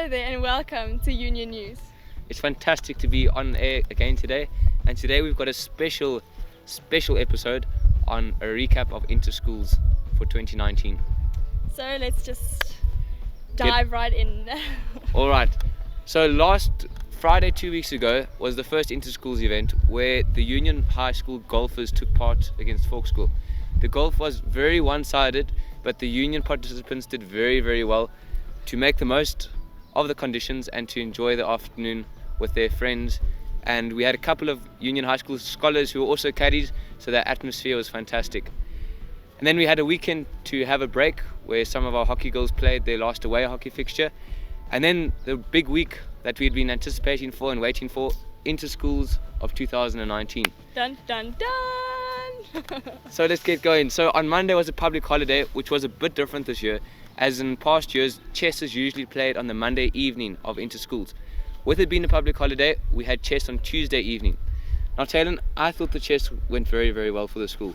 Hi there and welcome to Union News. It's fantastic to be on air again today, and today we've got a special episode on a recap of Interschools for 2019. So let's just dive right in. Alright, so last Friday 2 weeks ago was the first Interschools event where the Union High School golfers took part against Folk School. The golf was very one-sided, but the Union participants did very well to make the most of the conditions and to enjoy the afternoon with their friends. And we had a couple of Union High School scholars who were also caddies, so the atmosphere was fantastic. And then we had a weekend to have a break where some of our hockey girls played their last away hockey fixture. And then the big week that we had been anticipating for and waiting for, Interschools of 2019. Dun dun dun! So let's get going. So on Monday was a public holiday, which was a bit different this year. As in past years, chess is usually played on the Monday evening of Interschools. With it being a public holiday, we had chess on Tuesday evening. Now Taylin, I thought the chess went very well for the school.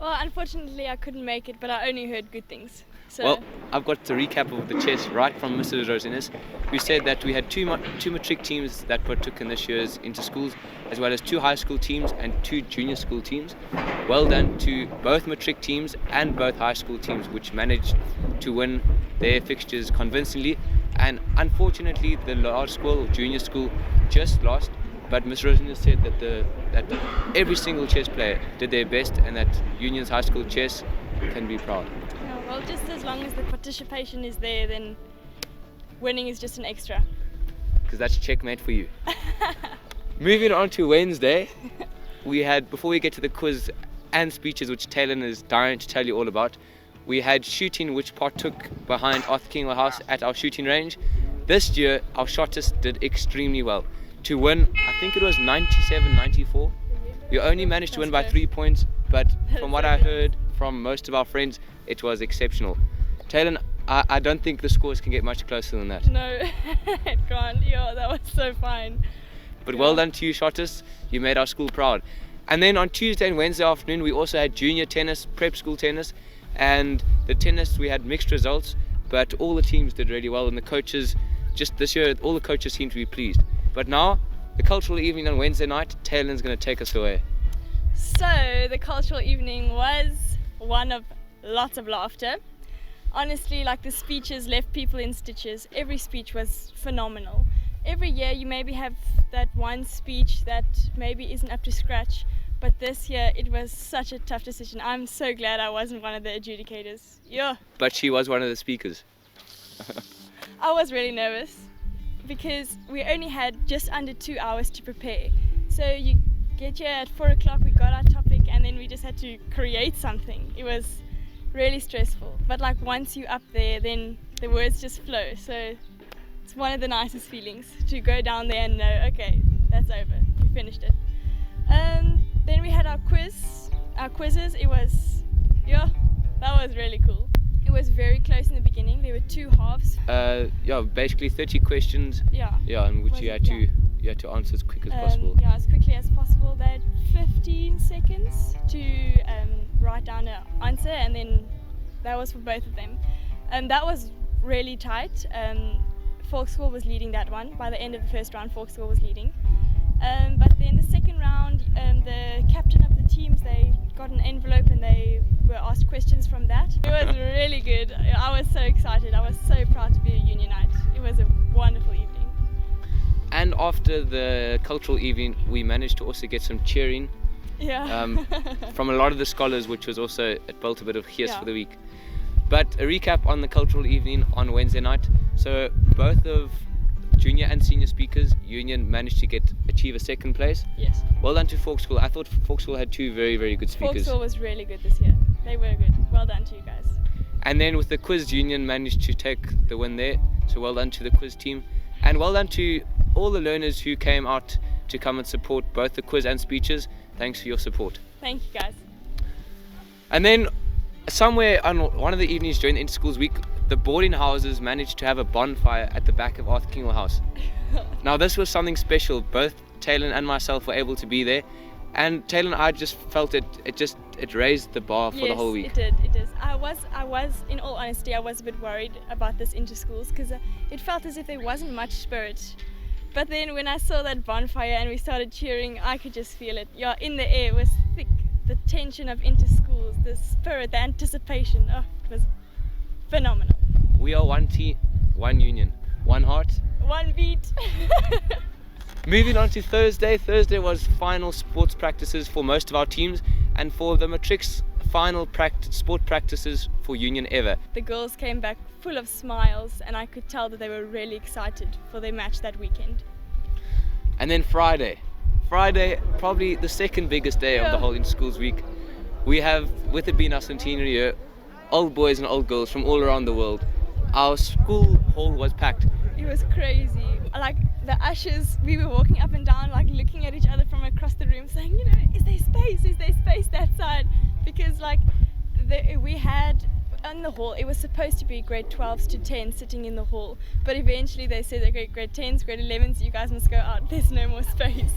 Well, unfortunately I couldn't make it, but I only heard good things. So Well, I've got the recap of the chess right from Mr. Rosslyn, who said that we had two matric teams that partook in this year's Interschools, as well as 2 high school teams and 2 junior school teams. Well done to both matric teams and both high school teams, which managed to win their fixtures convincingly. And unfortunately, the large school, junior school, just lost. But Mr. Rosslyn said that every single chess player did their best, and that Union's high school chess can be proud. yeah, well, just as long as the participation is there, then winning is just an extra. Because that's checkmate for you. Moving on to Wednesday, we had, before we get to the quiz and speeches, which Taylin is dying to tell you all about, we had shooting, which partook behind Arthur Kingle House at our shooting range. This year, our shotters did extremely well. To win, I think it was 97-94. We only managed to win by 3 points, but from what I heard from most of our friends, it was exceptional. Taylin, I don't think the scores can get much closer than that. No, it can't. Yeah, that was so fine. But well done to you, shotters. You made our school proud. And then on Tuesday and Wednesday afternoon, we also had junior tennis, prep school tennis, and the tennis we had mixed results, but all the teams did really well, and the coaches, just this year, all the coaches seemed to be pleased. But now, the cultural evening on Wednesday night, Taylin's going to take us away. So the cultural evening was one of lots of laughter. Honestly, like, the speeches left people in stitches. Every speech was phenomenal. Every year you maybe have that one speech that maybe isn't up to scratch, but this year it was such a tough decision. I'm so glad I wasn't one of the adjudicators. Yeah. But she was one of the speakers. I was really nervous because we only had just under 2 hours to prepare. So you get here at 4 o'clock, we got our topic, and then we just had to create something. It was really stressful. But like, once you're up there, then the words just flow. So it's one of the nicest feelings to go down there and know, okay, that's over, we finished it. Then we had our quizzes. It was, yeah, that was really cool. It was very close in the beginning. There were 2 halves. Basically 30 questions. Yeah. Yeah, in which you had to answer as quick as possible. Yeah, as quickly as possible. They had 15 seconds to write down an answer, and then that was for both of them. That was really tight. Folk School was leading that one. By the end of the first round, Folk School was leading. But then the second round, the captain of the teams, they got an envelope and they were asked questions from that. It was really good. I was so excited. I was so proud to be a Unionite. It was a wonderful evening. And after the cultural evening, we managed to also get some cheering from a lot of the scholars, which was also, it built a bit of gees for the week. But a recap on the cultural evening on Wednesday night. So both of junior and senior speakers, Union managed to achieve a second place. Yes. Well done to Folk School. I thought Folk School had 2 very good speakers. Folk School was really good this year. They were good. Well done to you guys. And then with the quiz, Union managed to take the win there. So well done to the quiz team. And well done to all the learners who came out to come and support both the quiz and speeches. Thanks for your support. Thank you guys. And then somewhere on one of the evenings during the Interschools week, the boarding houses managed to have a bonfire at the back of Arthur Kingle House. Now this was something special. Both Taylin and myself were able to be there, and Taylin, I just felt it raised the bar for the whole week. Yes, it did. I was, in all honesty, I was a bit worried about this Interschools because it felt as if there wasn't much spirit. But then when I saw that bonfire and we started cheering, I could just feel it. Yeah, in the air, it was thick. The tension of Interschools, the spirit, the anticipation, it was phenomenal. We are one team, one union, one heart, one beat. Moving on to Thursday. Thursday was final sports practices for most of our teams, and for the matrics, final sport practices for union ever. The girls came back full of smiles, and I could tell that they were really excited for their match that weekend. And then Friday, probably the second biggest day of the whole Interschools week. We have, with it being our centenary year, old boys and old girls from all around the world. Our school hall was packed. It was crazy. Like the ushers, we were walking up and down, like looking at each other from across the room, saying, is there space? Is there space that side? Because we had in the hall, it was supposed to be grade 12s to 10 sitting in the hall, but eventually they said that grade 10s, grade 11s, you guys must go out. There's no more space.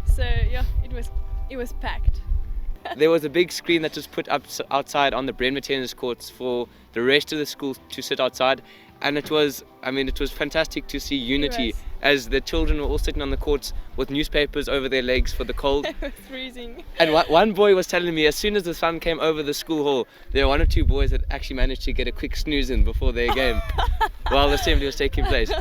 So yeah, it was packed. There was a big screen that was put up outside on the Bremner tennis courts for the rest of the school to sit outside, and it was fantastic to see unity as the children were all sitting on the courts with newspapers over their legs for the cold. It was freezing. And one boy was telling me as soon as the sun came over the school hall, there were one or two boys that actually managed to get a quick snooze in before their game while the assembly was taking place.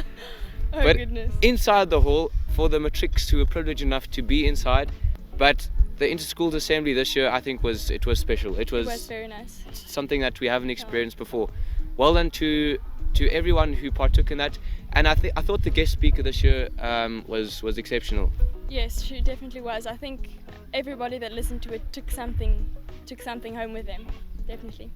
But goodness. Inside the hall, for the matrics who were privileged enough to be inside, but the Interschools assembly this year, I think, was special. It was very nice. Something that we haven't experienced before. Well done to everyone who partook in that, and I thought the guest speaker this year was exceptional. Yes, she definitely was. I think everybody that listened to it took something home with them. Definitely.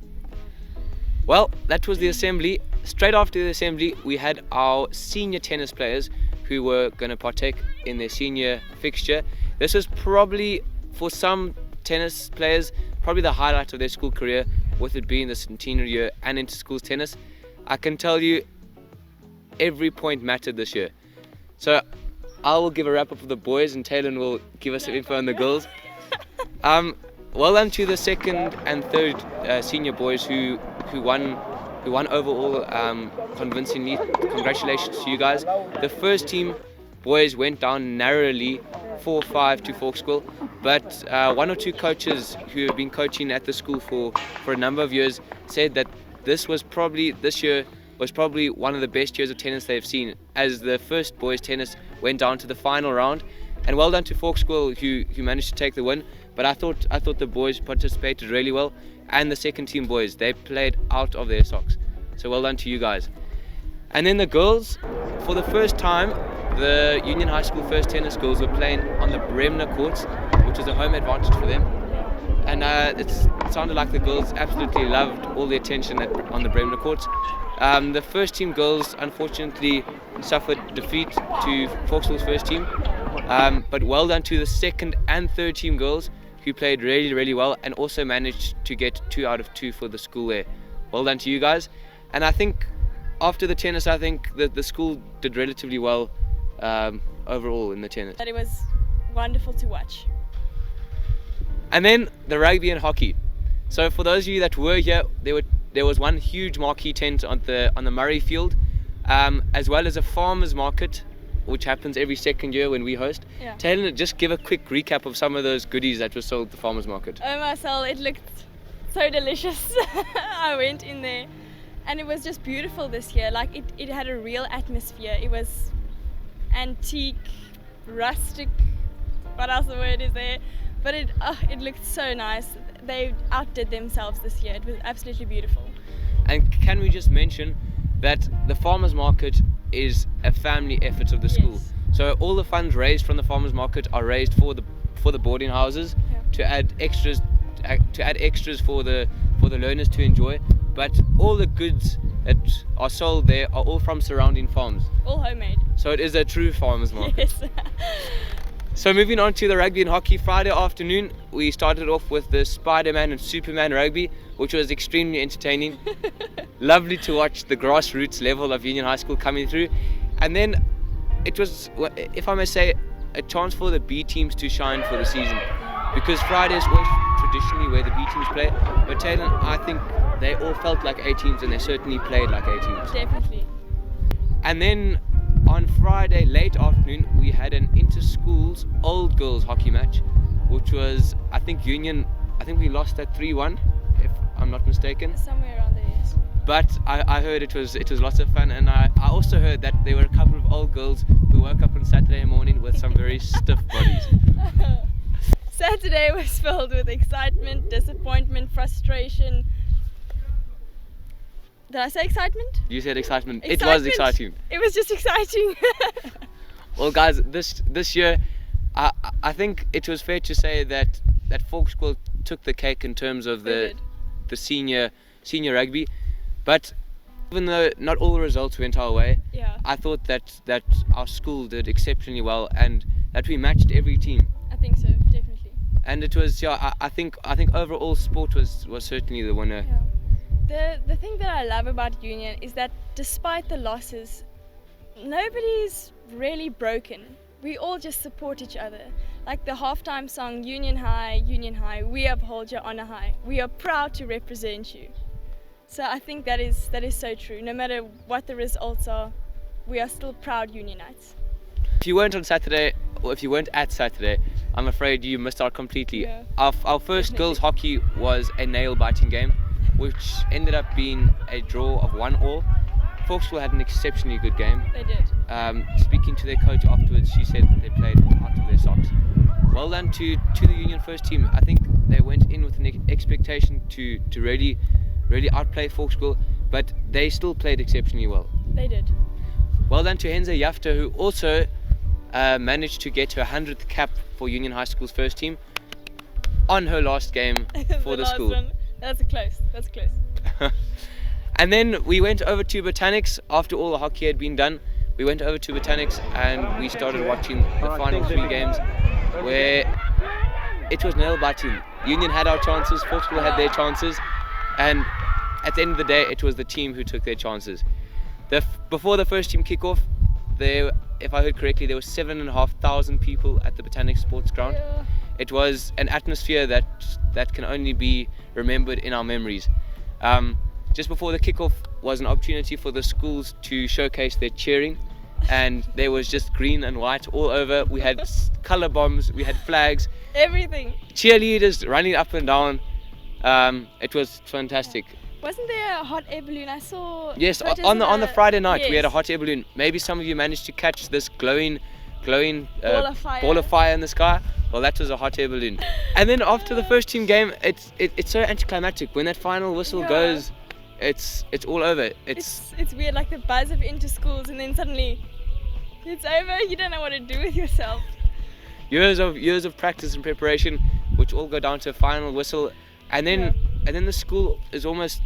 Well, that was the assembly. Straight after the assembly, we had our senior tennis players who were going to partake in their senior fixture. This was probably, for some tennis players, probably the highlight of their school career, with it being the centenary year and Interschools tennis. I can tell you every point mattered this year. So I will give a wrap up of the boys and Taylin will give us some info on the girls. Well done to the second and third senior boys who won overall convincingly. Congratulations to you guys. The first team boys went down narrowly 4-5 to Forkschool, but one or two coaches who have been coaching at the school for a number of years said that this year was probably one of the best years of tennis they've seen, as the first boys tennis went down to the final round. And well done to Forkschool who managed to take the win. But I thought the boys participated really well, and the second team boys, they played out of their socks. So well done to you guys. And then the girls, for the first time, the Union High School first tennis girls were playing on the Bremner courts, which was a home advantage for them. And it sounded like the girls absolutely loved all the attention on the Bremner courts. The first team girls unfortunately suffered defeat to Forkschool's first team, but well done to the second and third team girls who played really, really well and also managed to get 2 out of 2 for the school there. Well done to you guys. And I think after the tennis, I think that the school did relatively well overall in the tennis. That it was wonderful to watch. And then the rugby and hockey. So for those of you that were here, there was one huge marquee tent on the Murray field, as well as a farmers market, which happens every second year when we host. Yeah. Taylin, just give a quick recap of some of those goodies that were sold at the farmers market. Oh Marcel, it looked so delicious. I went in there and it was just beautiful this year. Like it had a real atmosphere. It was antique, rustic, what else the word is there? But it looked so nice. They outdid themselves this year. It was absolutely beautiful. And can we just mention that the farmers market is a family effort of the school. Yes. So all the funds raised from the farmers market are raised for the boarding houses, to add extras for the learners to enjoy. But all the goods that are sold there are all from surrounding farms. All homemade. So it is a true farmers market. Yes. So moving on to the rugby and hockey, Friday afternoon we started off with the Spider-Man and Superman rugby, which was extremely entertaining. Lovely to watch the grassroots level of Union High School coming through. And then it was, if I may say, a chance for the B teams to shine for the season. because Friday is always traditionally where the B teams play. But Taylin, I think they all felt like A teams, and they certainly played like A teams. Definitely. And then on Friday late afternoon, we had an inter-schools old girls hockey match, which was, I think we lost at 3-1, if I'm not mistaken. Somewhere around there, yes. But I heard it was lots of fun, and I also heard that there were a couple of old girls who woke up on Saturday morning with some very stiff bodies. Saturday was filled with excitement, disappointment, frustration. Did I say excitement? You said excitement. It was exciting. It was just exciting. Well, guys, this year, I think it was fair to say that Folkschool took the cake in terms of the senior rugby. But even though not all the results went our way, yeah, I thought that our school did exceptionally well, and that we matched every team. I think so, definitely. And it was, yeah, I think overall sport was certainly the winner. Yeah. The thing that I love about Union is that despite the losses, nobody's really broken. We all just support each other. Like the halftime song, Union High, we uphold your honor high. We are proud to represent you. So I think that is so true. No matter what the results are, we are still proud Unionites. If you weren't on Saturday, or if you weren't at Saturday, I'm afraid you missed out completely. Yeah. Our first girls hockey was a nail-biting game, which ended up being a draw of 1-1. Folkschool had an exceptionally good game. They did. Speaking to their coach afterwards, she said they played out of their socks. Well done to the Union first team. I think they went in with an expectation to really outplay Folkschool, but they still played exceptionally well. They did. Well done to Henze Jafta, who also managed to get her 100th cap for Union High School's first team on her last game for the school. One. That's close. And then we went over to Botanics after all the hockey had been done. We went over to Botanics and we started watching the final 3 games, where it was nail-biting. Union had our chances, Folkschool had their chances, and at the end of the day, it was the team who took their chances. Before the first team kickoff, if I heard correctly, there were 7,500 people at the Botanics Sports Ground. Yeah. It was an atmosphere that can only be remembered in our memories. Just before the kickoff was an opportunity for the schools to showcase their cheering, and there was just green and white all over. We had colour bombs, we had flags, Everything. cheerleaders running up and down. It was fantastic. Wasn't there a hot air balloon? I saw. Yes, on the Friday night, yes, we had a hot air balloon. Maybe some of you managed to catch this glowing ball of fire in the sky. Well, that was a hot air balloon. And then after the first team game, it's so anticlimactic. When that final whistle goes, it's all over. It's weird, like the buzz of interschools, and then suddenly it's over. You don't know what to do with yourself. Years of practice and preparation, which all go down to a final whistle, and then the school almost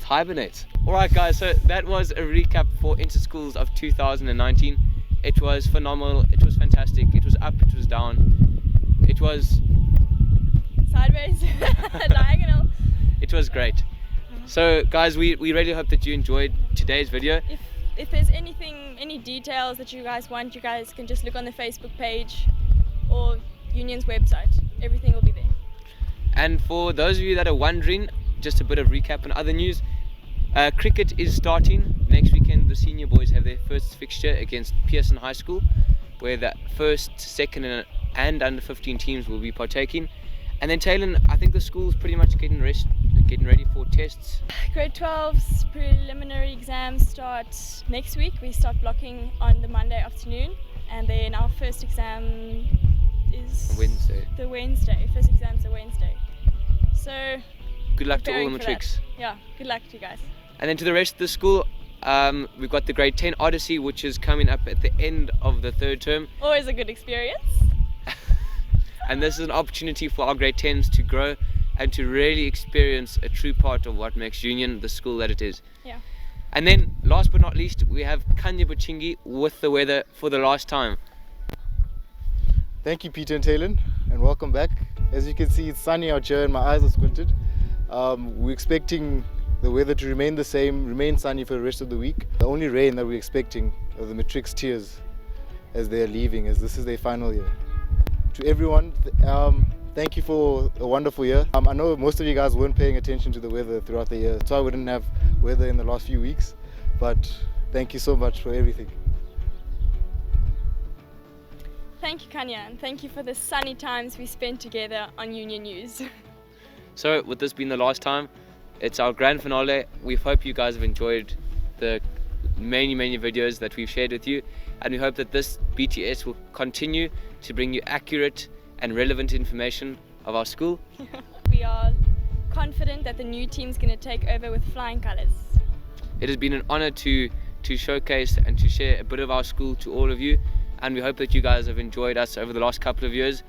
hibernates. All right, guys. So that was a recap for Interschools of 2019. It was phenomenal. It was fantastic. It was up. It was down. It was sideways, diagonal. It was great. So guys, we really hope that you enjoyed today's video. If there's any details that you guys want, you guys can just look on the Facebook page or Union's website. Everything will be there. And for those of you that are wondering, just a bit of recap and other news. Cricket is starting next weekend. The senior boys have their first fixture against Pearson High School, where the first, second and under 15 teams will be partaking. And then Taylin, I think the school's pretty much getting ready for tests. Grade 12's preliminary exams start next week. We start blocking on the Monday afternoon, and then our first exam is Wednesday. First exam's a Wednesday. So good luck to all the matrics. Yeah, good luck to you guys. And then to the rest of the school, we've got the grade 10 Odyssey, which is coming up at the end of the third term. Always a good experience. And this is an opportunity for our grade 10s to grow and to really experience a true part of what makes Union the school that it is. Yeah. And then, last but not least, we have Khanya Butshingi with the weather for the last time. Thank you, Peter and Taylin, and welcome back. As you can see, it's sunny out here and my eyes are squinted. We're expecting the weather to remain the same, remain sunny for the rest of the week. The only rain that we're expecting are the matrics tears as they're leaving, as this is their final year. To everyone, thank you for a wonderful year. I know most of you guys weren't paying attention to the weather throughout the year, so I wouldn't have weather in the last few weeks, but thank you so much for everything. Thank you, Khanya, and thank you for the sunny times we spent together on Union News. So with this being the last time, it's our grand finale. We hope you guys have enjoyed the many videos that we've shared with you, and we hope that this BTS will continue to bring you accurate and relevant information of our school. We are confident that the new team's going to take over with flying colours. It has been an honor to showcase and to share a bit of our school to all of you, and we hope that you guys have enjoyed us over the last couple of years.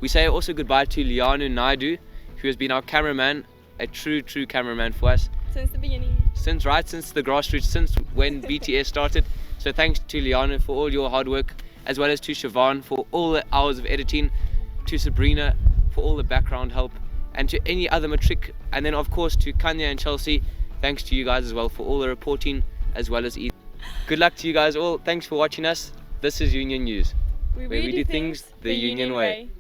We say also goodbye to Liano Naidoo, who has been our cameraman, a true cameraman for us. Since the beginning. Since the grassroots, since when BTS started. So thanks to Liano for all your hard work, as well as to Chevonne for all the hours of editing, to Sabrina for all the background help, and to any other matric, and then of course to Khanya and Chelsea, thanks to you guys as well for all the reporting as well as good luck to you guys all. Thanks for watching us. This is Union News, where we do things the Union way.